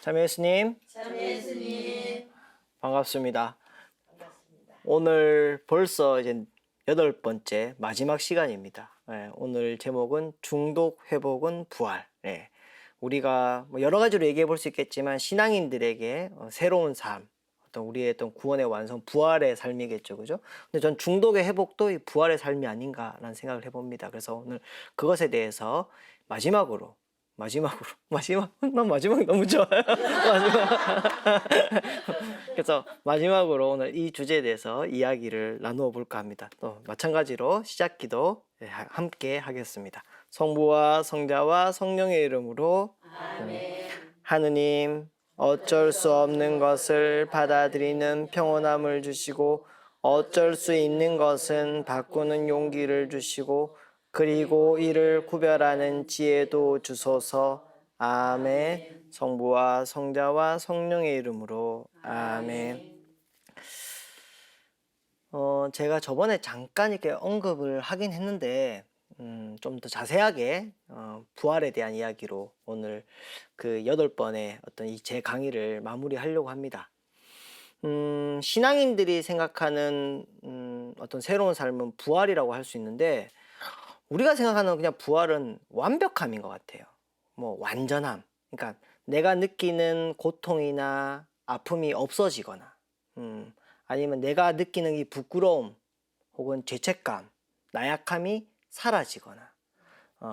참여 예수님 참여 예수님 반갑습니다. 반갑습니다. 오늘 벌써 이제 8번째 마지막 시간입니다. 오늘 제목은 중독 회복은 부활. 우리가 뭐 여러 가지로 얘기해 볼 수 있겠지만 신앙인들에게 새로운 삶, 어떤 우리의 어떤 구원의 완성, 부활의 삶이겠죠, 그죠? 근데 전 중독의 회복도 이 부활의 삶이 아닌가라는 생각을 해봅니다. 그래서 오늘 그것에 대해서 마지막으로 난 마지막 너무 좋아요. 그래서 마지막으로 오늘 이 주제에 대해서 이야기를 나누어 볼까 합니다. 또 마찬가지로 시작 기도 함께 하겠습니다. 성부와 성자와 성령의 이름으로 아멘. 하느님, 어쩔 수 없는 것을 받아들이는 평온함을 주시고 어쩔 수 있는 것은 바꾸는 용기를 주시고 그리고 이를 구별하는 지혜도 주소서. 아멘. 성부와 성자와 성령의 이름으로 아멘. 제가 저번에 잠깐 이렇게 언급을 하긴 했는데 좀 더 자세하게 부활에 대한 이야기로 오늘 그 8번의 어떤 이 제 강의를 마무리하려고 합니다. 신앙인들이 생각하는 어떤 새로운 삶은 부활이라고 할 수 있는데 우리가 생각하는 그냥 부활은 완벽함인 것 같아요. 뭐 완전함. 그러니까 내가 느끼는 고통이나 아픔이 없어지거나 아니면 내가 느끼는 이 부끄러움 혹은 죄책감, 나약함이 사라지거나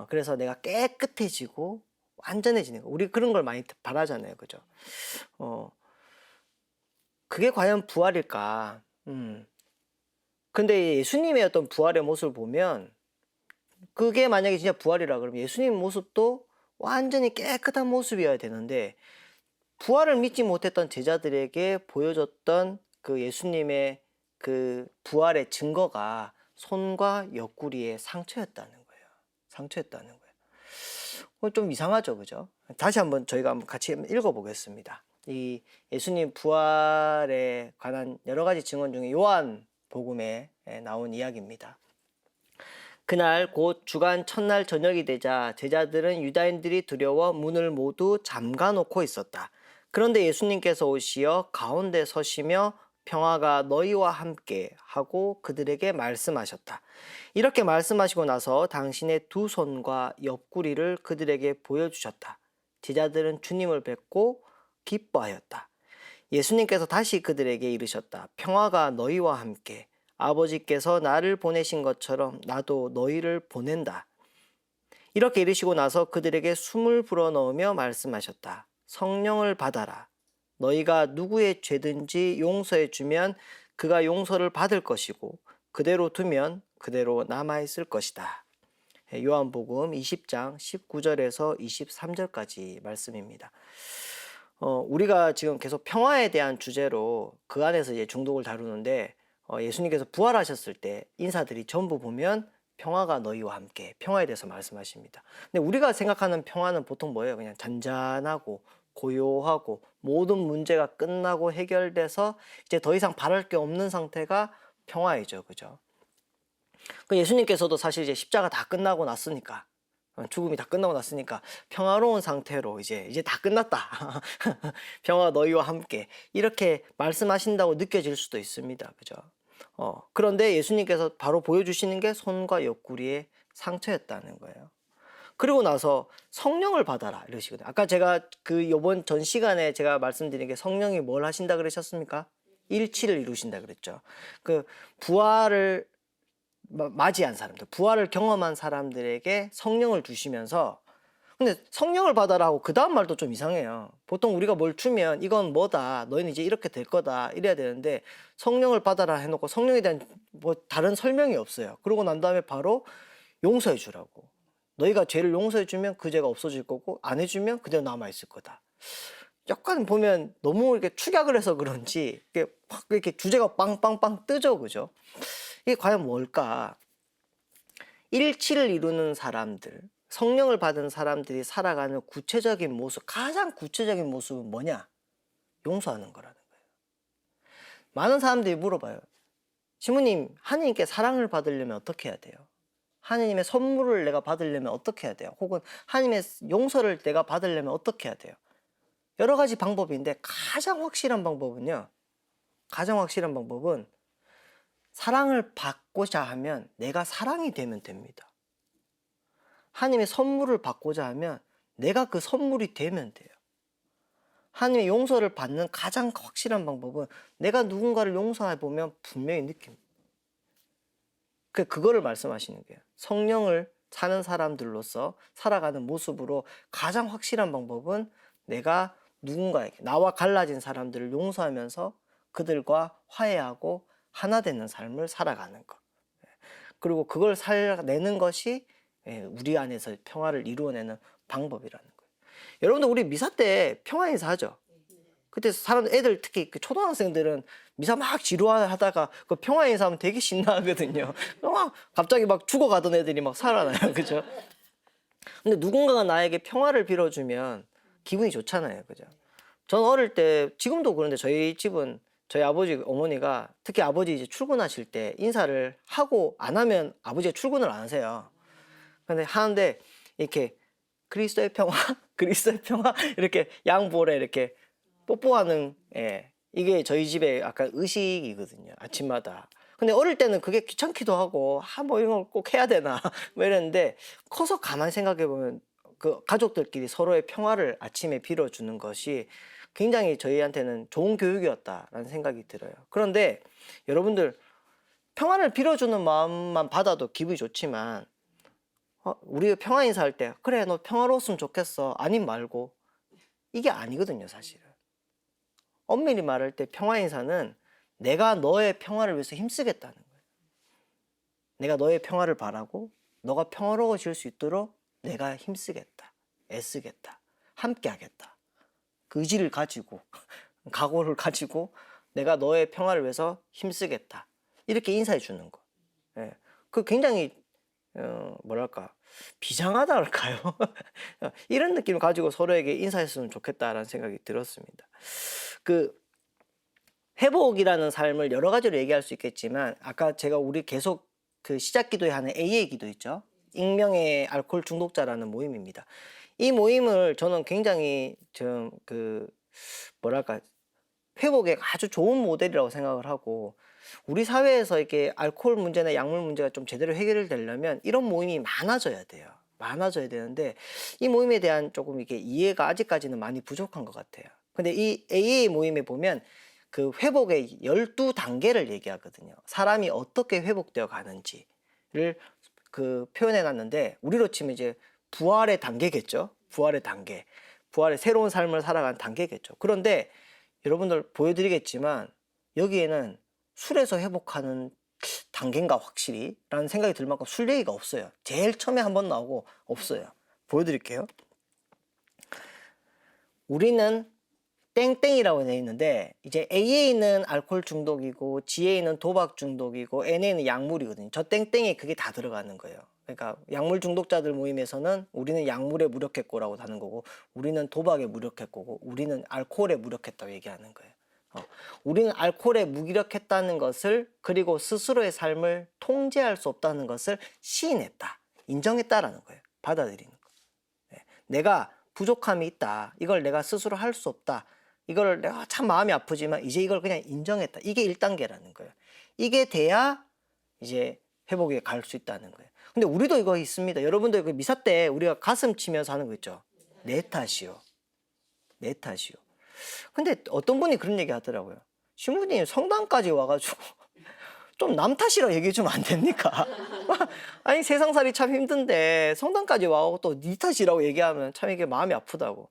그래서 내가 깨끗해지고 완전해지는 거. 우리 그런 걸 많이 바라잖아요. 그죠? 그게 과연 부활일까? 근데 예수님의 어떤 부활의 모습을 보면 그게 만약에 진짜 부활이라 그러면 예수님 모습도 완전히 깨끗한 모습이어야 되는데 부활을 믿지 못했던 제자들에게 보여줬던 그 예수님의 그 부활의 증거가 손과 옆구리에 상처였다는 거예요. 상처였다는 거예요. 좀 이상하죠, 그죠? 다시 한번 저희가 한번 같이 읽어보겠습니다. 이 예수님 부활에 관한 여러 가지 증언 중에 요한 복음에 나온 이야기입니다. 그날 곧 주간 첫날 저녁이 되자 제자들은 유다인들이 두려워 문을 모두 잠가 놓고 있었다. 그런데 예수님께서 오시어 가운데 서시며 평화가 너희와 함께 하고 그들에게 말씀하셨다. 이렇게 말씀하시고 나서 당신의 두 손과 옆구리를 그들에게 보여주셨다. 제자들은 주님을 뵙고 기뻐하였다. 예수님께서 다시 그들에게 이르셨다. 평화가 너희와 함께. 아버지께서 나를 보내신 것처럼 나도 너희를 보낸다. 이렇게 이르시고 나서 그들에게 숨을 불어넣으며 말씀하셨다. 성령을 받아라. 너희가 누구의 죄든지 용서해 주면 그가 용서를 받을 것이고 그대로 두면 그대로 남아있을 것이다. 요한복음 20장 19절에서 23절까지 말씀입니다. 우리가 지금 계속 평화에 대한 주제로 그 안에서 이제 중독을 다루는데 예수님께서 부활하셨을 때 인사들이 전부 보면 평화가 너희와 함께 평화에 대해서 말씀하십니다. 근데 우리가 생각하는 평화는 보통 뭐예요? 그냥 잔잔하고 고요하고 모든 문제가 끝나고 해결돼서 이제 더 이상 바랄 게 없는 상태가 평화이죠. 그죠? 그 예수님께서도 사실 이제 십자가 다 끝나고 났으니까 죽음이 다 끝나고 났으니까 평화로운 상태로 이제 다 끝났다. 평화가 너희와 함께 이렇게 말씀하신다고 느껴질 수도 있습니다. 그죠? 그런데 예수님께서 바로 보여주시는 게 손과 옆구리의 상처였다는 거예요. 그리고 나서 성령을 받아라 이러시거든요. 아까 제가 그 요번 전 시간에 제가 말씀드린 게 성령이 뭘 하신다 그러셨습니까? 일치를 이루신다 그랬죠. 그 부활을 맞이한 사람들, 부활을 경험한 사람들에게 성령을 주시면서 근데 성령을 받아라 하고 그 다음 말도 좀 이상해요. 보통 우리가 뭘 주면 이건 뭐다, 너희는 이제 이렇게 될 거다 이래야 되는데 성령을 받아라 해놓고 성령에 대한 뭐 다른 설명이 없어요. 그러고 난 다음에 바로 용서해 주라고. 너희가 죄를 용서해 주면 그 죄가 없어질 거고 안 해주면 그대로 남아있을 거다. 약간 보면 너무 이렇게 축약을 해서 그런지 이렇게 확 이렇게 주제가 빵빵빵 뜨죠, 그죠? 이게 과연 뭘까? 일치를 이루는 사람들, 성령을 받은 사람들이 살아가는 구체적인 모습, 가장 구체적인 모습은 뭐냐? 용서하는 거라는 거예요. 많은 사람들이 물어봐요. 시모님, 하느님께 사랑을 받으려면 어떻게 해야 돼요? 하느님의 선물을 내가 받으려면 어떻게 해야 돼요? 혹은 하느님의 용서를 내가 받으려면 어떻게 해야 돼요? 여러 가지 방법인데 가장 확실한 방법은 사랑을 받고자 하면 내가 사랑이 되면 됩니다. 하나님의 선물을 받고자 하면 내가 그 선물이 되면 돼요. 하나님의 용서를 받는 가장 확실한 방법은 내가 누군가를 용서해 보면 분명히 느낍니다. 그거를 말씀하시는 거예요. 성령을 사는 사람들로서 살아가는 모습으로 가장 확실한 방법은 내가 누군가에게 나와 갈라진 사람들을 용서하면서 그들과 화해하고 하나 되는 삶을 살아가는 것. 그리고 그걸 살아내는 것이 우리 안에서 평화를 이루어내는 방법이라는 거예요. 여러분들 우리 미사 때 평화 인사하죠? 그때 애들 특히 그 초등학생들은 미사 막 지루하다가 그 평화 인사하면 되게 신나하거든요. 막 갑자기 막 죽어가던 애들이 막 살아나요. 그죠? 근데 누군가가 나에게 평화를 빌어주면 기분이 좋잖아요. 그죠? 전 어릴 때, 지금도 그런데 저희 집은 저희 아버지, 어머니가 특히 아버지 이제 출근하실 때 인사를 하고 안 하면 아버지가 출근을 안 하세요. 근데 하는데 이렇게 그리스도의 평화, 그리스도의 평화 이렇게 양볼에 이렇게 뽀뽀하는 이게 저희 집의 약간 의식이거든요. 아침마다. 근데 어릴 때는 그게 귀찮기도 하고 뭐 이런 걸 꼭 해야 되나 뭐 이랬는데 커서 가만히 생각해 보면 그 가족들끼리 서로의 평화를 아침에 빌어주는 것이 굉장히 저희한테는 좋은 교육이었다라는 생각이 들어요. 그런데 여러분들 평화를 빌어주는 마음만 받아도 기분이 좋지만 우리가 평화 인사할 때 그래 너 평화로웠으면 좋겠어 아님 말고 이게 아니거든요. 사실은 엄밀히 말할 때 평화 인사는 내가 너의 평화를 위해서 힘쓰겠다는 거예요. 내가 너의 평화를 바라고 너가 평화로워질 수 있도록 내가 힘쓰겠다, 애쓰겠다, 함께하겠다. 그 의지를 가지고 각오를 가지고 내가 너의 평화를 위해서 힘쓰겠다. 이렇게 인사해 주는 거. 그 굉장히 뭐랄까 비장하다 할까요? 이런 느낌을 가지고 서로에게 인사했으면 좋겠다라는 생각이 들었습니다. 그 회복이라는 삶을 여러 가지로 얘기할 수 있겠지만 아까 제가 우리 계속 그 시작 기도에 하는 AA 기도 있죠. 익명의 알코올 중독자라는 모임입니다. 이 모임을 저는 굉장히 좀 그 뭐랄까 회복에 아주 좋은 모델이라고 생각을 하고 우리 사회에서 이렇게 알코올 문제나 약물 문제가 좀 제대로 해결되려면 이런 모임이 많아져야 돼요. 많아져야 되는데 이 모임에 대한 조금 이게 이해가 아직까지는 많이 부족한 것 같아요. 근데 이 AA 모임에 보면 그 회복의 12단계를 얘기하거든요. 사람이 어떻게 회복되어 가는지를 그 표현해 놨는데 우리로 치면 이제 부활의 단계겠죠. 부활의 단계. 부활의 새로운 삶을 살아가는 단계겠죠. 그런데 여러분들 보여드리겠지만 여기에는 술에서 회복하는 단계인가 확실히 라는 생각이 들 만큼 술 얘기가 없어요. 제일 처음에 한번 나오고 없어요. 보여드릴게요. 우리는 땡땡이라고 되어 있는데 이제 AA는 알코올 중독이고 GA는 도박 중독이고 NA는 약물이거든요. 저 땡땡이 그게 다 들어가는 거예요. 그러니까 약물 중독자들 모임에서는 우리는 약물에 무력했고라고 하는 거고 우리는 도박에 무력했고 우리는 알코올에 무력했다고 얘기하는 거예요. 우리는 알코올에 무기력했다는 것을 그리고 스스로의 삶을 통제할 수 없다는 것을 시인했다. 인정했다라는 거예요. 받아들이는 거예요. 내가 부족함이 있다. 이걸 내가 스스로 할 수 없다. 이걸 내가 참 마음이 아프지만 이제 이걸 그냥 인정했다. 이게 1단계라는 거예요. 이게 돼야 이제 회복에 갈 수 있다는 거예요. 근데 우리도 이거 있습니다. 여러분들 그 미사 때 우리가 가슴 치면서 하는 거 있죠. 내 탓이요. 내 탓이요. 근데 어떤 분이 그런 얘기 하더라고요. 신부님 성당까지 와가지고 좀 남 탓이라고 얘기해 주면 안 됩니까? 아니 세상살이 참 힘든데 성당까지 와가지고 또 네 탓이라고 얘기하면 참 이게 마음이 아프다고.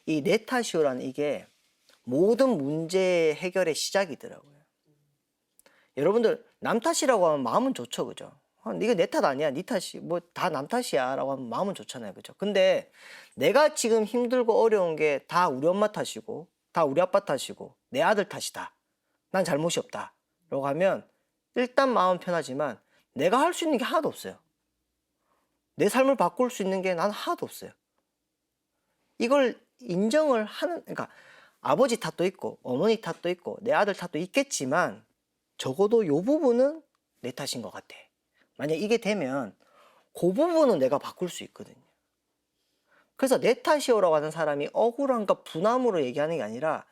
이 내 탓이요라는 이게 모든 문제 해결의 시작이더라고요. 여러분들 남 탓이라고 하면 마음은 좋죠, 그죠? 이거 내 탓 아니야, 네 탓이 뭐 다 남 탓이야라고 하면 마음은 좋잖아요, 그죠? 근데 내가 지금 힘들고 어려운 게 다 우리 엄마 탓이고, 다 우리 아빠 탓이고, 내 아들 탓이다. 난 잘못이 없다라고 하면 일단 마음은 편하지만 내가 할 수 있는 게 하나도 없어요. 내 삶을 바꿀 수 있는 게 난 하나도 없어요. 이걸 인정을 하는, 그러니까 아버지 탓도 있고 어머니 탓도 있고 내 아들 탓도 있겠지만 적어도 이 부분은 내 탓인 것 같아. 만약 이게 되면 그 부분은 내가 바꿀 수 있거든요. 그래서 내 탓이오라고 하는 사람이 억울함과 분함으로 얘기하는 게 아니라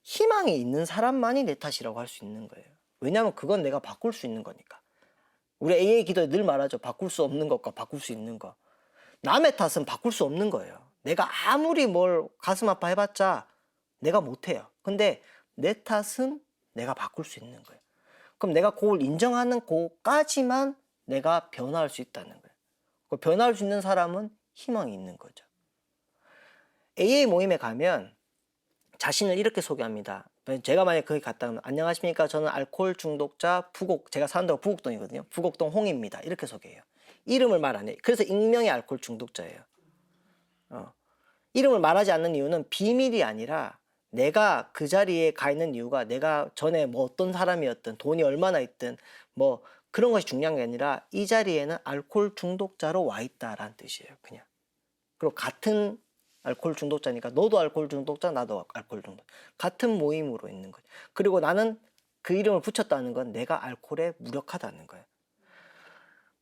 희망이 있는 사람만이 내 탓이라고 할 수 있는 거예요. 왜냐하면 그건 내가 바꿀 수 있는 거니까. 우리 AA 기도에 늘 말하죠. 바꿀 수 없는 것과 바꿀 수 있는 것. 남의 탓은 바꿀 수 없는 거예요. 내가 아무리 뭘 가슴 아파 해봤자 내가 못해요. 근데 내 탓은 내가 바꿀 수 있는 거예요. 그럼 내가 그걸 인정하는 그까지만 내가 변화할 수 있다는 거예요. 그 변화할 수 있는 사람은 희망이 있는 거죠. AA 모임에 가면 자신을 이렇게 소개합니다. 제가 만약에 거기 갔다 오면 안녕하십니까, 저는 알코올 중독자 제가 사는 데가 부곡동이거든요. 부곡동 홍입니다. 이렇게 소개해요. 이름을 말 안 해요. 그래서 익명의 알코올 중독자예요. 이름을 말하지 않는 이유는 비밀이 아니라 내가 그 자리에 가 있는 이유가 내가 전에 뭐 어떤 사람이었든 돈이 얼마나 있든 뭐 그런 것이 중요한 게 아니라 이 자리에는 알코올 중독자로 와 있다라는 뜻이에요. 그냥. 그리고 같은 알코올 중독자니까 너도 알코올 중독자, 나도 알코올 중독자. 같은 모임으로 있는 거죠. 그리고 나는 그 이름을 붙였다는 건 내가 알코올에 무력하다는 거예요.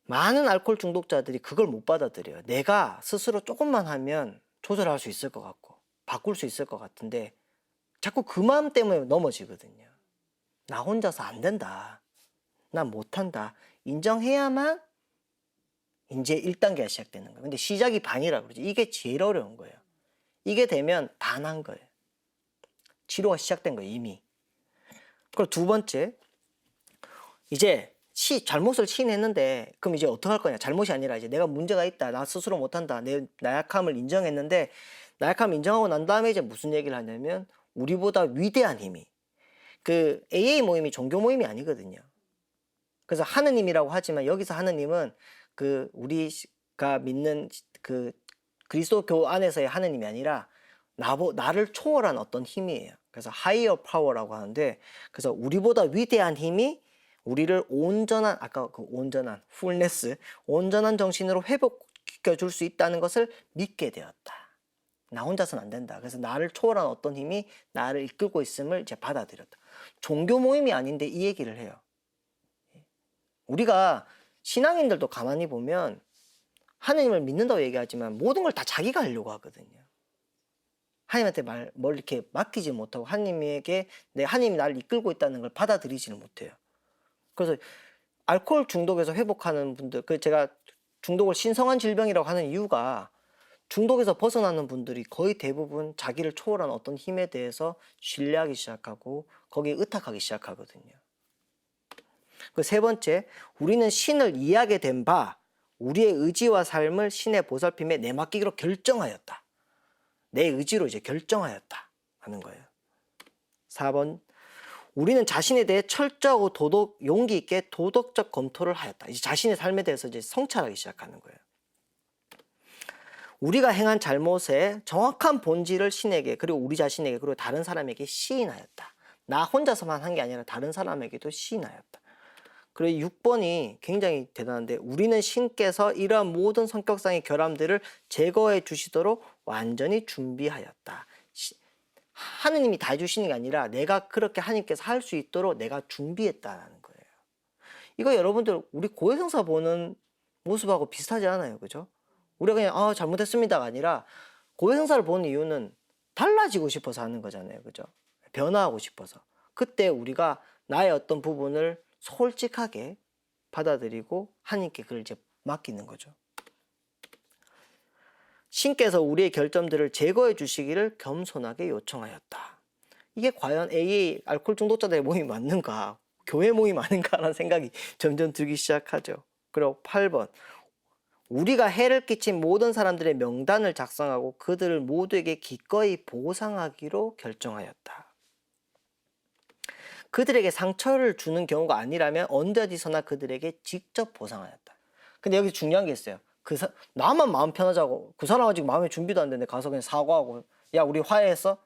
많은 알코올 중독자들이 그걸 못 받아들여요. 내가 스스로 조금만 하면 조절할 수 있을 것 같고 바꿀 수 있을 것 같은데 자꾸 그 마음 때문에 넘어지거든요. 나 혼자서 안 된다. 난 못한다. 인정해야만 이제 1단계가 시작되는 거예요. 근데 시작이 반이라 그러죠. 이게 제일 어려운 거예요. 이게 되면 다 난 거예요. 치료가 시작된 거예요, 이미. 그리고 두 번째, 이제 잘못을 시인했는데 그럼 이제 어떻게 할 거냐. 잘못이 아니라 이제 내가 문제가 있다. 나 스스로 못한다. 내 나약함을 인정했는데 나약함을 인정하고 난 다음에 이제 무슨 얘기를 하냐면 우리보다 위대한 힘이, 그 AA 모임이 종교 모임이 아니거든요. 그래서 하느님이라고 하지만 여기서 하느님은 그 우리가 믿는 그 그리스도교 안에서의 하느님이 아니라 나를 초월한 어떤 힘이에요. 그래서 higher power라고 하는데, 그래서 우리보다 위대한 힘이 우리를 온전한, 아까 그 온전한 풀네스, 온전한 정신으로 회복시켜 줄 수 있다는 것을 믿게 되었다. 나 혼자서는 안 된다. 그래서 나를 초월한 어떤 힘이 나를 이끌고 있음을 이제 받아들였다. 종교 모임이 아닌데 이 얘기를 해요. 우리가 신앙인들도 가만히 보면 하느님을 믿는다고 얘기하지만 모든 걸 다 자기가 하려고 하거든요. 하나님한테 뭘 이렇게 맡기지 못하고 하나님이 나를 이끌고 있다는 걸 받아들이지는 못해요. 그래서 알코올 중독에서 회복하는 분들, 제가 중독을 신성한 질병이라고 하는 이유가 중독에서 벗어나는 분들이 거의 대부분 자기를 초월한 어떤 힘에 대해서 신뢰하기 시작하고 거기에 의탁하기 시작하거든요. 그 세 번째, 우리는 신을 이해하게 된 바 우리의 의지와 삶을 신의 보살핌에 내맡기기로 결정하였다. 내 의지로 이제 결정하였다 하는 거예요. 4번, 우리는 자신에 대해 철저하고 용기 있게 도덕적 검토를 하였다. 이제 자신의 삶에 대해서 이제 성찰하기 시작하는 거예요. 우리가 행한 잘못의 정확한 본질을 신에게, 그리고 우리 자신에게, 그리고 다른 사람에게 시인하였다. 나 혼자서만 한 게 아니라 다른 사람에게도 시인하였다. 그리고 6번이 굉장히 대단한데, 우리는 신께서 이러한 모든 성격상의 결함들을 제거해 주시도록 완전히 준비하였다. 하느님이 다 해주시는 게 아니라 내가 그렇게 하느님께서 할 수 있도록 내가 준비했다는 거예요. 이거 여러분들 우리 고해성사 보는 모습하고 비슷하지 않아요? 그죠? 우리가 그냥 잘못했습니다가 아니라 고해성사를 보는 이유는 달라지고 싶어서 하는 거잖아요. 그죠? 변화하고 싶어서. 그때 우리가 나의 어떤 부분을 솔직하게 받아들이고 하나님께 그걸 이제 맡기는 거죠. 신께서 우리의 결점들을 제거해 주시기를 겸손하게 요청하였다. 이게 과연 AA 알코올 중독자들의 모임이 맞는가, 교회 모임 아닌가라는 생각이 점점 들기 시작하죠. 그리고 8번, 우리가 해를 끼친 모든 사람들의 명단을 작성하고 그들을 모두에게 기꺼이 보상하기로 결정하였다. 그들에게 상처를 주는 경우가 아니라면 언제 어디서나 그들에게 직접 보상하였다. 근데 여기 중요한 게 있어요. 나만 마음 편하자고, 그 사람 아직 마음의 준비도 안 됐는데 가서 그냥 사과하고, 야 우리 화해했어?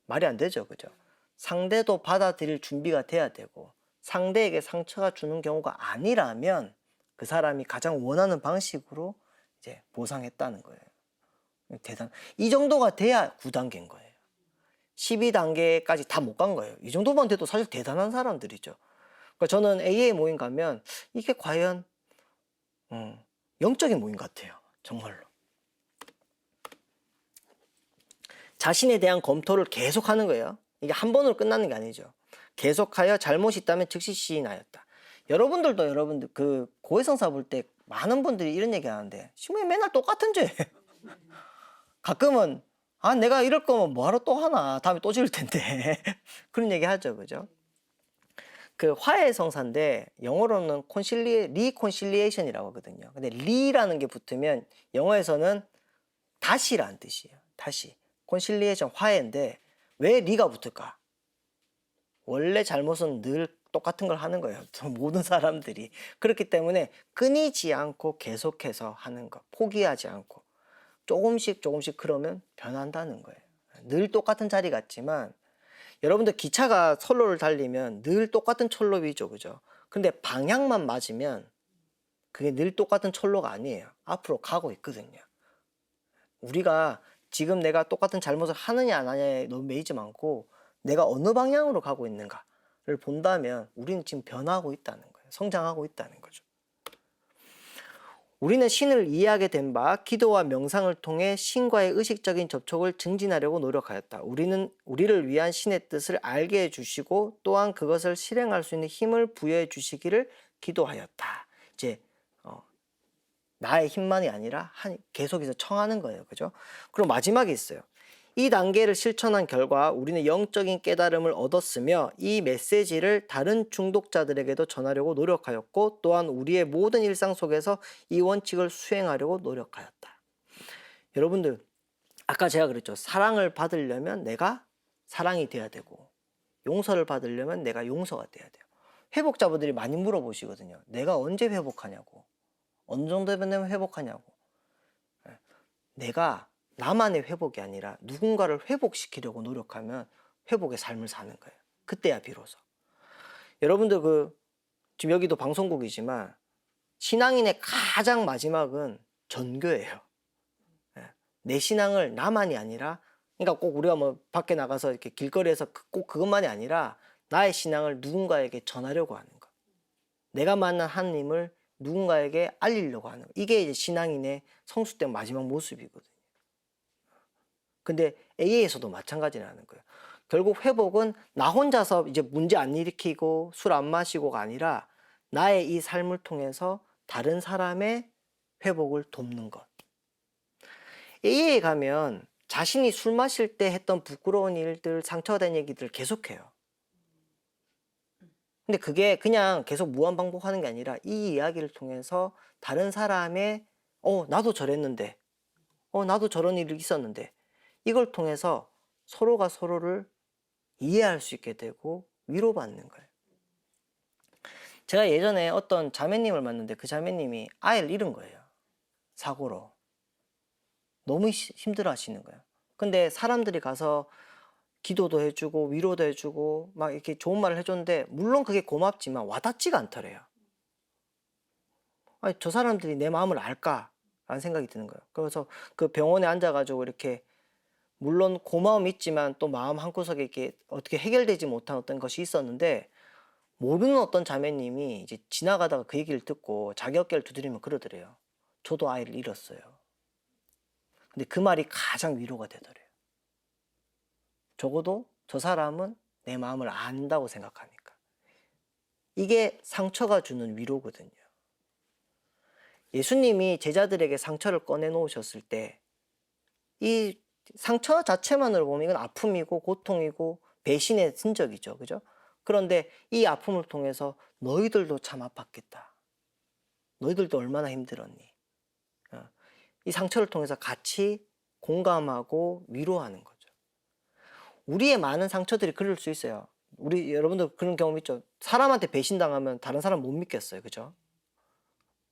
말이 안 되죠. 그죠? 상대도 받아들일 준비가 돼야 되고, 상대에게 상처가 주는 경우가 아니라면 그 사람이 가장 원하는 방식으로 이제 보상했다는 거예요. 이 정도가 돼야 9단계인 거예요. 12단계까지 다 못 간 거예요. 이 정도만 돼도 사실 대단한 사람들이죠. 그러니까 저는 AA 모임 가면 이게 과연 영적인 모임 같아요. 정말로. 자신에 대한 검토를 계속하는 거예요. 이게 한 번으로 끝나는 게 아니죠. 계속하여 잘못이 있다면 즉시 시인하였다. 여러분들 그 고해성사 볼 때 많은 분들이 이런 얘기 하는데 신부님 맨날 똑같은 죄. 가끔은 아 내가 이럴 거면 뭐하러 또 하나 다음에 또 지을 텐데 그런 얘기 하죠, 그죠? 그 화해 성사인데 영어로는 리콘실리에이션이라고 하거든요. 근데 리라는 게 붙으면 영어에서는 다시라는 뜻이에요. 다시 콘실리에이션 화해인데 왜 리가 붙을까? 원래 잘못은 늘 똑같은 걸 하는 거예요. 모든 사람들이. 그렇기 때문에 끊이지 않고 계속해서 하는 거, 포기하지 않고 조금씩 그러면 변한다는 거예요. 늘 똑같은 자리 같지만 여러분들 기차가 선로를 달리면 늘 똑같은 철로 위죠, 그죠? 근데 방향만 맞으면 그게 늘 똑같은 철로가 아니에요. 앞으로 가고 있거든요. 우리가 지금 내가 똑같은 잘못을 하느냐 안 하느냐에 너무 매이지 않고 내가 어느 방향으로 가고 있는가를 본다면 우리는 지금 변하고 있다는 거예요. 성장하고 있다는 거죠. 우리는 신을 이해하게 된 바 기도와 명상을 통해 신과의 의식적인 접촉을 증진하려고 노력하였다. 우리를 위한 신의 뜻을 알게 해주시고 또한 그것을 실행할 수 있는 힘을 부여해 주시기를 기도하였다. 이제 나의 힘만이 아니라 계속해서 청하는 거예요, 그죠? 그리고 마지막에 있어요. 이 단계를 실천한 결과 우리는 영적인 깨달음을 얻었으며 이 메시지를 다른 중독자들에게도 전하려고 노력하였고 또한 우리의 모든 일상 속에서 이 원칙을 수행하려고 노력하였다. 여러분들 아까 제가 그랬죠. 사랑을 받으려면 내가 사랑이 돼야 되고 용서를 받으려면 내가 용서가 돼야 돼요. 회복자분들이 많이 물어보시거든요. 내가 언제 회복하냐고. 어느 정도 되면 회복하냐고. 내가 나만의 회복이 아니라 누군가를 회복시키려고 노력하면 회복의 삶을 사는 거예요. 그때야 비로소. 여러분들 지금 여기도 방송국이지만 신앙인의 가장 마지막은 전교예요. 내 신앙을 나만이 아니라 그러니까 꼭 우리가 뭐 밖에 나가서 이렇게 길거리에서 꼭 그것만이 아니라 나의 신앙을 누군가에게 전하려고 하는 거. 내가 만난 하나님을 누군가에게 알리려고 하는 거. 이게 이제 신앙인의 성숙된 마지막 모습이거든요. 근데 AA에서도 마찬가지라는 거예요. 결국 회복은 나 혼자서 이제 문제 안 일으키고 술 안 마시고가 아니라 나의 이 삶을 통해서 다른 사람의 회복을 돕는 것. AA에 가면 자신이 술 마실 때 했던 부끄러운 일들, 상처가 된 얘기들 계속해요. 근데 그게 그냥 계속 무한 반복하는 게 아니라 이 이야기를 통해서 다른 사람의 나도 저랬는데 나도 저런 일이 있었는데 이걸 통해서 서로가 서로를 이해할 수 있게 되고 위로받는 거예요. 제가 예전에 어떤 자매님을 만났는데 그 자매님이 아이를 잃은 거예요. 사고로. 너무 힘들어 하시는 거예요. 근데 사람들이 가서 기도도 해주고 위로도 해주고 막 이렇게 좋은 말을 해줬는데 물론 그게 고맙지만 와닿지가 않더래요. 아니, 저 사람들이 내 마음을 알까? 라는 생각이 드는 거예요. 그래서 그 병원에 앉아가지고 이렇게 물론 고마움이 있지만 또 마음 한구석에 이렇게 어떻게 해결되지 못한 어떤 것이 있었는데 모르는 어떤 자매님이 이제 지나가다가 그 얘기를 듣고 자기 어깨를 두드리면 그러더래요. 저도 아이를 잃었어요. 근데 그 말이 가장 위로가 되더래요. 적어도 저 사람은 내 마음을 안다고 생각하니까. 이게 상처가 주는 위로거든요. 예수님이 제자들에게 상처를 꺼내 놓으셨을 때 이 상처 자체만으로 보면 이건 아픔이고 고통이고 배신의 흔적이죠. 그죠? 그런데 이 아픔을 통해서 너희들도 참 아팠겠다. 너희들도 얼마나 힘들었니? 이 상처를 통해서 같이 공감하고 위로하는 거죠. 우리의 많은 상처들이 그럴 수 있어요. 여러분들 그런 경험 있죠? 사람한테 배신당하면 다른 사람 못 믿겠어요. 그죠?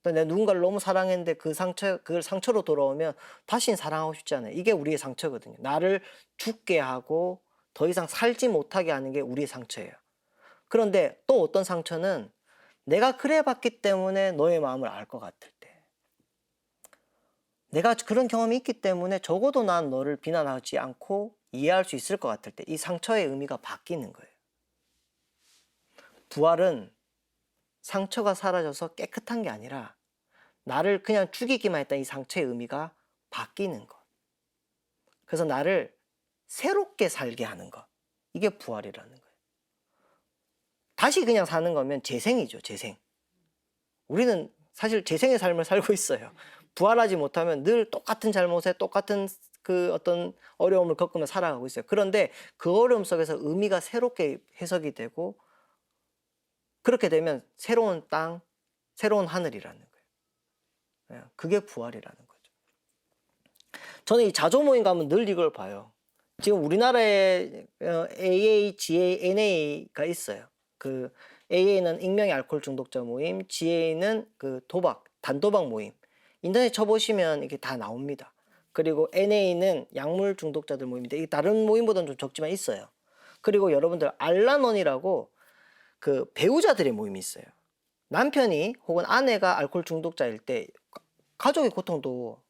내가 누군가를 너무 사랑했는데 그걸 상처로 돌아오면 다시는 사랑하고 싶지 않아요. 이게 우리의 상처거든요. 나를 죽게 하고 더 이상 살지 못하게 하는 게 우리의 상처예요. 그런데 또 어떤 상처는 내가 그래 봤기 때문에 너의 마음을 알 것 같을 때. 내가 그런 경험이 있기 때문에 적어도 난 너를 비난하지 않고 이해할 수 있을 것 같을 때 이 상처의 의미가 바뀌는 거예요. 부활은 상처가 사라져서 깨끗한 게 아니라 나를 그냥 죽이기만 했던 이 상처의 의미가 바뀌는 것. 그래서 나를 새롭게 살게 하는 것. 이게 부활이라는 거예요. 다시 그냥 사는 거면 재생이죠, 재생. 우리는 사실 재생의 삶을 살고 있어요. 부활하지 못하면 늘 똑같은 잘못에 똑같은 그 어떤 어려움을 겪으며 살아가고 있어요. 그런데 그 어려움 속에서 의미가 새롭게 해석이 되고 그렇게 되면 새로운 땅, 새로운 하늘이라는 거예요. 그게 부활이라는 거죠. 저는 이 자조 모임 가면 늘 이걸 봐요. 지금 우리나라에 AA, GA, NA가 있어요. 그 AA는 익명의 알코올 중독자 모임, GA는 그 단도박 모임. 인터넷 쳐보시면 이게 다 나옵니다. 그리고 NA는 약물 중독자들 모임인데 이게 다른 모임보다는 좀 적지만 있어요. 그리고 여러분들 알라논이라고 그 배우자들의 모임이 있어요. 남편이 혹은 아내가 알코올 중독자일 때 가족의 고통도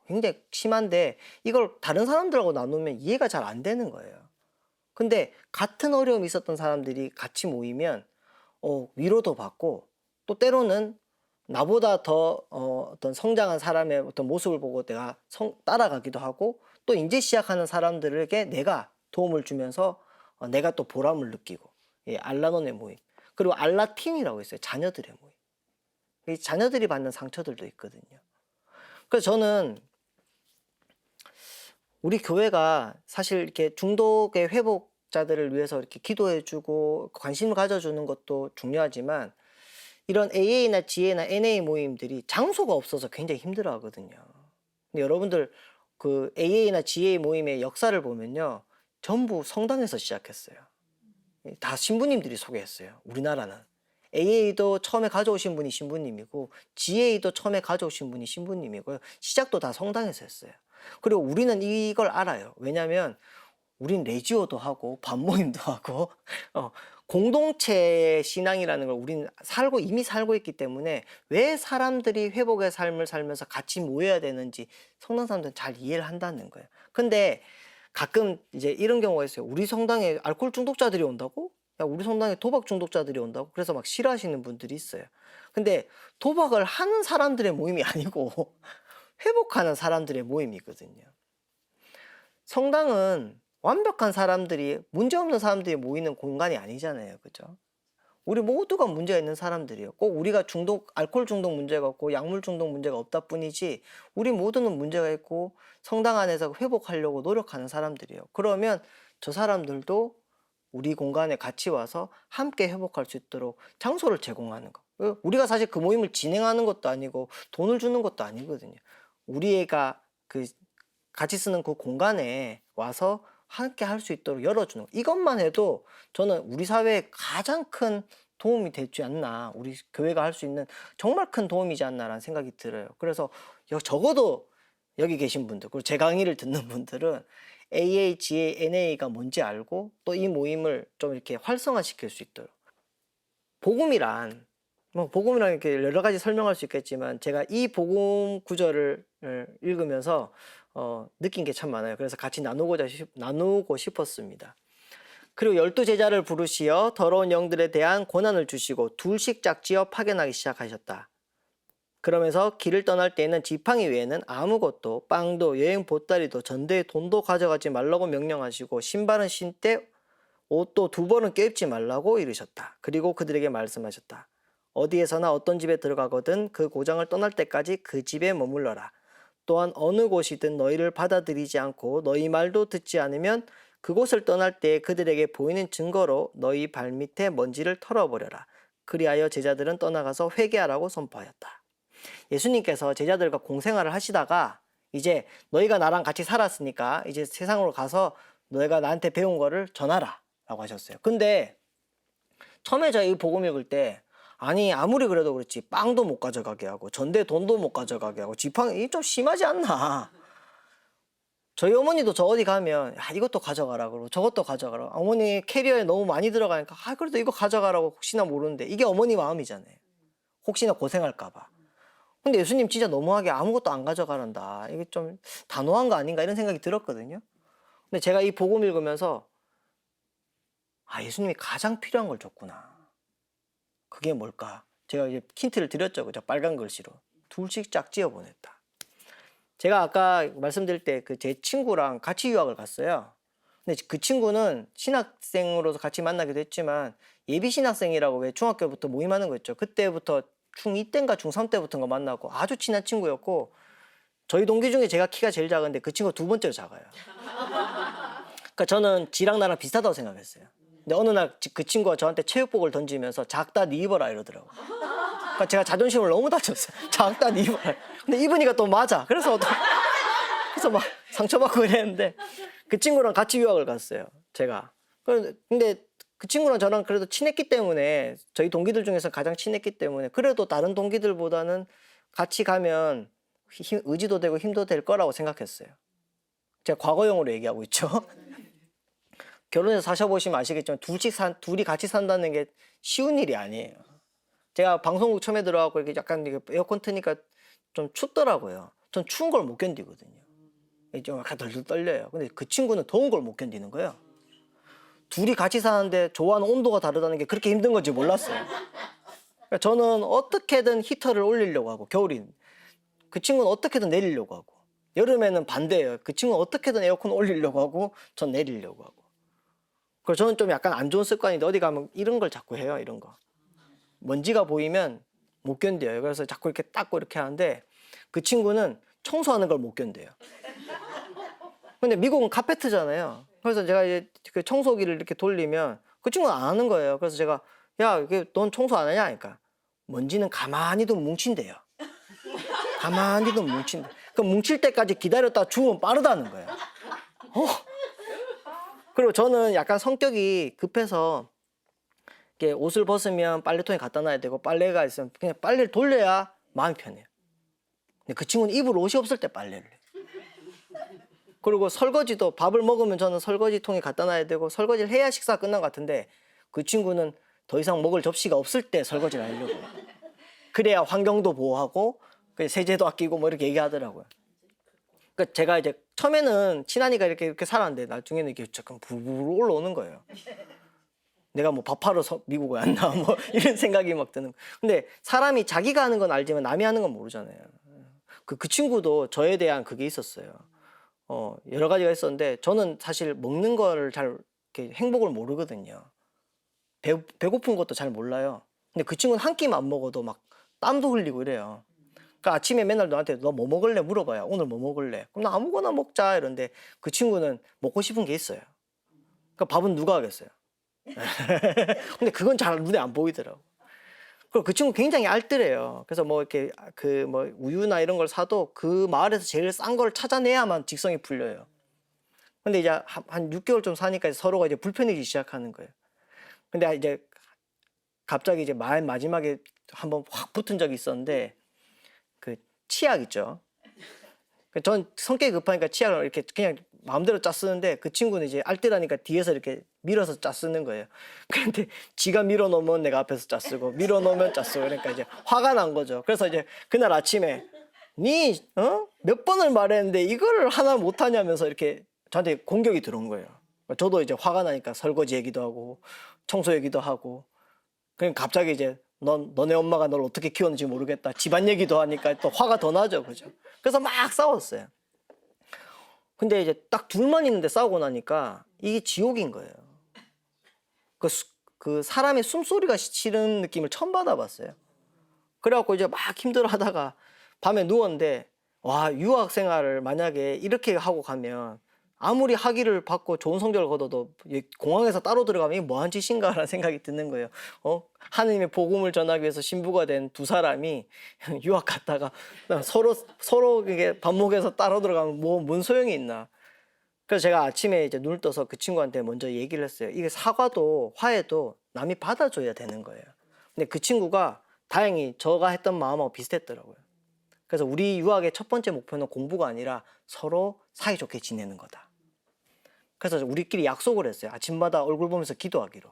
굉장히 심한데 이걸 다른 사람들하고 나누면 이해가 잘 안 되는 거예요. 근데 같은 어려움이 있었던 사람들이 같이 모이면 위로도 받고 또 때로는 나보다 더 어떤 성장한 사람의 어떤 모습을 보고 내가 따라가기도 하고 또 이제 시작하는 사람들에게 내가 도움을 주면서 내가 또 보람을 느끼고 알라논의 모임 그리고 알라틴이라고 있어요. 자녀들의 모임. 이 자녀들이 받는 상처들도 있거든요. 그래서 저는 우리 교회가 사실 이렇게 중독의 회복자들을 위해서 이렇게 기도해주고 관심을 가져주는 것도 중요하지만 이런 AA나 GA나 NA 모임들이 장소가 없어서 굉장히 힘들어 하거든요. 근데 여러분들 그 AA나 GA 모임의 역사를 보면요. 전부 성당에서 시작했어요. 다 신부님들이 소개했어요. 우리나라는. AA도 처음에 가져오신 분이 신부님이고 GA도 처음에 가져오신 분이 신부님이고요. 시작도 다 성당에서 했어요. 그리고 우리는 이걸 알아요. 왜냐하면 우린 레지오도 하고 반모임도 하고 공동체 신앙이라는 걸 우리는 이미 살고 있기 때문에 왜 사람들이 회복의 삶을 살면서 같이 모여야 되는지 성당 사람들은 잘 이해를 한다는 거예요. 근데 가끔 이제 이런 경우가 있어요. 우리 성당에 알코올 중독자들이 온다고? 야, 우리 성당에 도박 중독자들이 온다고? 그래서 막 싫어하시는 분들이 있어요. 근데 도박을 하는 사람들의 모임이 아니고 회복하는 사람들의 모임이거든요. 성당은 완벽한 사람들이, 문제없는 사람들이 모이는 공간이 아니잖아요. 그죠? 우리 모두가 문제가 있는 사람들이에요. 꼭 우리가 알코올 중독 문제가 없고 약물 중독 문제가 없다 뿐이지 우리 모두는 문제가 있고 성당 안에서 회복하려고 노력하는 사람들이에요. 그러면 저 사람들도 우리 공간에 같이 와서 함께 회복할 수 있도록 장소를 제공하는 거. 우리가 사실 그 모임을 진행하는 것도 아니고 돈을 주는 것도 아니거든요. 우리가 같이 쓰는 그 공간에 와서 함께 할 수 있도록 열어주는 거. 이것만 해도 저는 우리 사회에 가장 큰 도움이 되지 않나, 우리 교회가 할 수 있는 정말 큰 도움이지 않나라는 생각이 들어요. 그래서 적어도 여기 계신 분들, 그리고 제 강의를 듣는 분들은 AHA, NA가 뭔지 알고 또 이 모임을 좀 이렇게 활성화시킬 수 있도록. 복음이란 이렇게 여러 가지 설명할 수 있겠지만 제가 이 복음 구절을 읽으면서 느낀 게 참 많아요. 그래서 같이 나누고 싶었습니다. 그리고 12제자를 부르시어 더러운 영들에 대한 고난을 주시고 둘씩 짝지어 파견하기 시작하셨다. 그러면서 길을 떠날 때에는 지팡이 외에는 아무것도 빵도 여행 보따리도 전대에 돈도 가져가지 말라고 명령하시고 신발은 신되 옷도 2벌은 껴입지 말라고 이르셨다. 그리고 그들에게 말씀하셨다. 어디에서나 어떤 집에 들어가거든 그 고장을 떠날 때까지 그 집에 머물러라. 또한 어느 곳이든 너희를 받아들이지 않고 너희 말도 듣지 않으면 그곳을 떠날 때 그들에게 보이는 증거로 너희 발밑에 먼지를 털어버려라. 그리하여 제자들은 떠나가서 회개하라고 선포하였다. 예수님께서 제자들과 공생활을 하시다가 이제 너희가 나랑 같이 살았으니까 이제 세상으로 가서 너희가 나한테 배운 거를 전하라 라고 하셨어요. 근데 처음에 저희 복음 읽을 때 아니 아무리 그래도 그렇지 빵도 못 가져가게 하고 전대 돈도 못 가져가게 하고 지팡이 좀 심하지 않나. 저희 어머니도 저 어디 가면 이것도 가져가라 그러고 저것도 가져가라. 어머니 캐리어에 너무 많이 들어가니까 그래도 이거 가져가라고 혹시나 모르는데 이게 어머니 마음이잖아요. 혹시나 고생할까 봐. 근데 예수님 진짜 너무하게 아무것도 안 가져가란다. 이게 좀 단호한 거 아닌가 이런 생각이 들었거든요. 근데 제가 이 복음 읽으면서 예수님이 가장 필요한 걸 줬구나. 그게 뭘까? 제가 이제 힌트를 드렸죠. 그죠? 빨간 글씨로. 둘씩 짝지어 보냈다. 제가 아까 말씀드릴 때 제 친구랑 같이 유학을 갔어요. 근데 그 친구는 신학생으로서 같이 만나기도 했지만 예비 신학생이라고 왜 중학교부터 모임하는 거 있죠. 그때부터 중2 때인가 중3 때부터인가 만나고 아주 친한 친구였고 저희 동기 중에 제가 키가 제일 작은데 그 친구가 두 번째로 작아요. 그러니까 저는 지랑 나랑 비슷하다고 생각했어요. 근데 어느 날 그 친구가 저한테 체육복을 던지면서 작다 네 입어라 이러더라고. 그러니까 제가 자존심을 너무 다쳤어요. 작다 네 입어라. 근데 입으니까 또 맞아. 그래서 막 상처받고 그랬는데 그 친구랑 같이 유학을 갔어요. 제가. 근데 그 친구랑 저랑 그래도 친했기 때문에 저희 동기들 중에서 가장 친했기 때문에 그래도 다른 동기들보다는 같이 가면 의지도 되고 힘도 될 거라고 생각했어요. 제가 과거형으로 얘기하고 있죠. 결혼해서 사셔보시면 아시겠지만 둘이 같이 산다는 게 쉬운 일이 아니에요. 제가 방송국 처음에 들어가고 이렇게 약간 에어컨 트니까 좀 춥더라고요. 전 추운 걸 못 견디거든요. 좀 약간 덜덜 떨려요. 근데 그 친구는 더운 걸 못 견디는 거예요. 둘이 같이 사는데 좋아하는 온도가 다르다는 게 그렇게 힘든 건지 몰랐어요. 그러니까 저는 어떻게든 히터를 올리려고 하고 겨울인 그 친구는 어떻게든 내리려고 하고 여름에는 반대예요. 그 친구는 어떻게든 에어컨 올리려고 하고 전 내리려고 하고. 그래서 저는 좀 약간 안 좋은 습관인데 어디 가면 이런 걸 자꾸 해요. 이런 거. 먼지가 보이면 못 견뎌요. 그래서 자꾸 이렇게 닦고 이렇게 하는데 그 친구는 청소하는 걸 못 견뎌요. 근데 미국은 카페트잖아요. 그래서 제가 이제 그 청소기를 이렇게 돌리면 그 친구는 안 하는 거예요. 그래서 제가 야, 이게 넌 청소 안 하냐? 그러니까 먼지는 가만히도 뭉친대요. 가만히도 뭉친대. 그 뭉칠 때까지 기다렸다 주우면 빠르다는 거예요. 그리고 저는 약간 성격이 급해서 이렇게 옷을 벗으면 빨래통에 갖다 놔야 되고 빨래가 있으면 그냥 빨래를 돌려야 마음이 편해요. 근데 그 친구는 입을 옷이 없을 때 빨래를 해요. 그리고 설거지도 밥을 먹으면 저는 설거지통에 갖다 놔야 되고 설거지를 해야 식사가 끝난 것 같은데 그 친구는 더 이상 먹을 접시가 없을 때 설거지를 하려고 해요. 그래야 환경도 보호하고 세제도 아끼고 뭐 이렇게 얘기하더라고요. 그러니까 제가 이제 처음에는 친하니까 이렇게 살았는데 나중에는 이게 잠깐 부르르 올라오는 거예요. 내가 뭐 밥하러 미국에 왔나 뭐 이런 생각이 막 드는. 근데 사람이 자기가 하는 건 알지만 남이 하는 건 모르잖아요. 그 친구도 저에 대한 그게 있었어요. 여러 가지가 있었는데 저는 사실 먹는 거를 잘 이렇게 행복을 모르거든요. 배고픈 것도 잘 몰라요. 근데 그 친구는 한 끼만 안 먹어도 막 땀도 흘리고 이래요. 그러니까 아침에 맨날 너한테 너 뭐 먹을래 물어봐요. 오늘 뭐 먹을래? 그럼 나 아무거나 먹자 이런데 그 친구는 먹고 싶은 게 있어요. 그러니까 밥은 누가 하겠어요? 근데 그건 잘 눈에 안 보이더라고. 그리고 그 친구 굉장히 알뜰해요. 그래서 뭐 이렇게 그 뭐 우유나 이런 걸 사도 그 마을에서 제일 싼 걸 찾아내야만 직성이 풀려요. 근데 이제 한 6개월 좀 사니까 서로가 이제 불편해지기 시작하는 거예요. 근데 이제 갑자기 이제 마지막에 한번 확 붙은 적이 있었는데 그 치약 있죠. 전 성격이 급하니까 치약을 이렇게 그냥 마음대로 짜 쓰는데 그 친구는 이제 알뜰하니까 뒤에서 이렇게 밀어서 짜 쓰는 거예요. 그런데 지가 밀어 놓으면 내가 앞에서 짜 쓰고 밀어 놓으면 짜 쓰고 그러니까 이제 화가 난 거죠. 그래서 이제 그날 아침에 몇 번을 말했는데 이거를 하나 못 하냐면서 이렇게 저한테 공격이 들어온 거예요. 저도 이제 화가 나니까 설거지 얘기도 하고 청소 얘기도 하고 그럼 갑자기 이제 너네 엄마가 널 어떻게 키웠는지 모르겠다. 집안 얘기도 하니까 또 화가 더 나죠. 그죠? 그래서 막 싸웠어요. 근데 이제 딱 둘만 있는데 싸우고 나니까 이게 지옥인 거예요. 그 사람의 숨소리가 싫은 느낌을 처음 받아봤어요. 그래갖고 이제 막 힘들어 하다가 밤에 누웠는데 와, 유학 생활을 만약에 이렇게 하고 가면 아무리 학위를 받고 좋은 성적을 거둬도 공항에서 따로 들어가면 이게 뭐한 짓인가라는 생각이 드는 거예요. 하느님의 복음을 전하기 위해서 신부가 된 두 사람이 유학 갔다가 서로 이게 반목에서 따로 들어가면 뭔 소용이 있나. 그래서 제가 아침에 이제 눈을 떠서 그 친구한테 먼저 얘기를 했어요. 이게 사과도 화해도 남이 받아줘야 되는 거예요. 근데 그 친구가 다행히 저가 했던 마음하고 비슷했더라고요. 그래서 우리 유학의 첫 번째 목표는 공부가 아니라 서로 사이좋게 지내는 거다. 그래서 우리끼리 약속을 했어요. 아침마다 얼굴 보면서 기도하기로.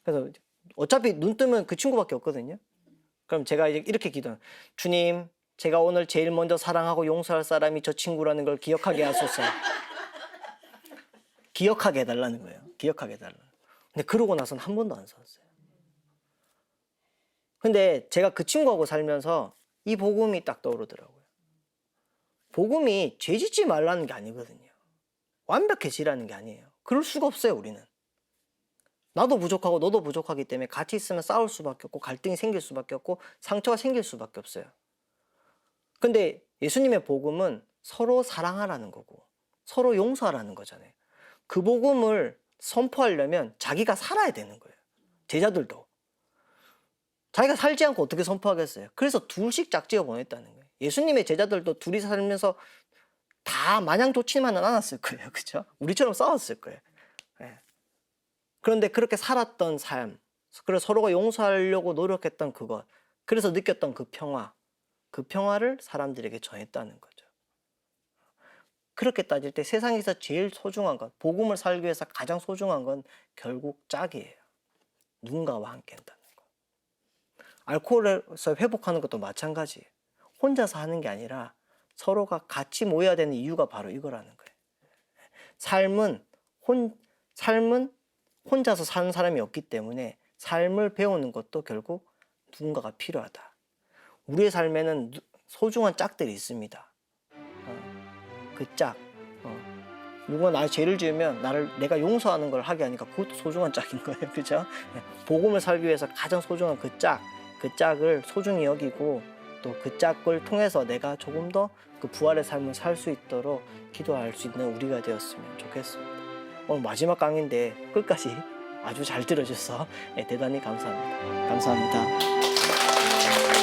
그래서 어차피 눈 뜨면 그 친구밖에 없거든요. 그럼 제가 이렇게 기도해요. 주님, 제가 오늘 제일 먼저 사랑하고 용서할 사람이 저 친구라는 걸 기억하게 하소서. 기억하게 해달라는 거예요. 기억하게 해달라는. 근데 그러고 나서는 한 번도 안 싸웠어요. 근데 제가 그 친구하고 살면서 이 복음이 딱 떠오르더라고요. 복음이 죄 짓지 말라는 게 아니거든요. 완벽해지라는 게 아니에요. 그럴 수가 없어요, 우리는. 나도 부족하고 너도 부족하기 때문에 같이 있으면 싸울 수밖에 없고 갈등이 생길 수밖에 없고 상처가 생길 수밖에 없어요. 근데 예수님의 복음은 서로 사랑하라는 거고 서로 용서하라는 거잖아요. 그 복음을 선포하려면 자기가 살아야 되는 거예요. 제자들도. 자기가 살지 않고 어떻게 선포하겠어요? 그래서 둘씩 짝지어 보냈다는 거예요. 예수님의 제자들도 둘이 살면서 다 마냥 좋지만은 않았을 거예요. 그죠? 우리처럼 싸웠을 거예요. 예. 그런데 그렇게 살았던 삶, 그래서 서로가 용서하려고 노력했던 그것, 그래서 느꼈던 그 평화를 사람들에게 전했다는 거죠. 그렇게 따질 때 세상에서 제일 소중한 것, 복음을 살기 위해서 가장 소중한 건 결국 짝이에요. 누군가와 함께 한다는 거. 알코올에서 회복하는 것도 마찬가지예요. 혼자서 하는 게 아니라 서로가 같이 모여야 되는 이유가 바로 이거라는 거예요. 삶은 혼자서 사는 사람이 없기 때문에 삶을 배우는 것도 결국 누군가가 필요하다. 우리의 삶에는 소중한 짝들이 있습니다. 그 짝. 누가 나를 죄를 지으면 내가 용서하는 걸 하게 하니까 그것도 소중한 짝인 거예요. 그죠? 복음을 살기 위해서 가장 소중한 그 짝을 소중히 여기고 또 그 짝을 통해서 내가 조금 더 그 부활의 삶을 살 수 있도록 기도할 수 있는 우리가 되었으면 좋겠습니다. 오늘 마지막 강의인데 끝까지 아주 잘 들어줘서 대단히 감사합니다. 감사합니다.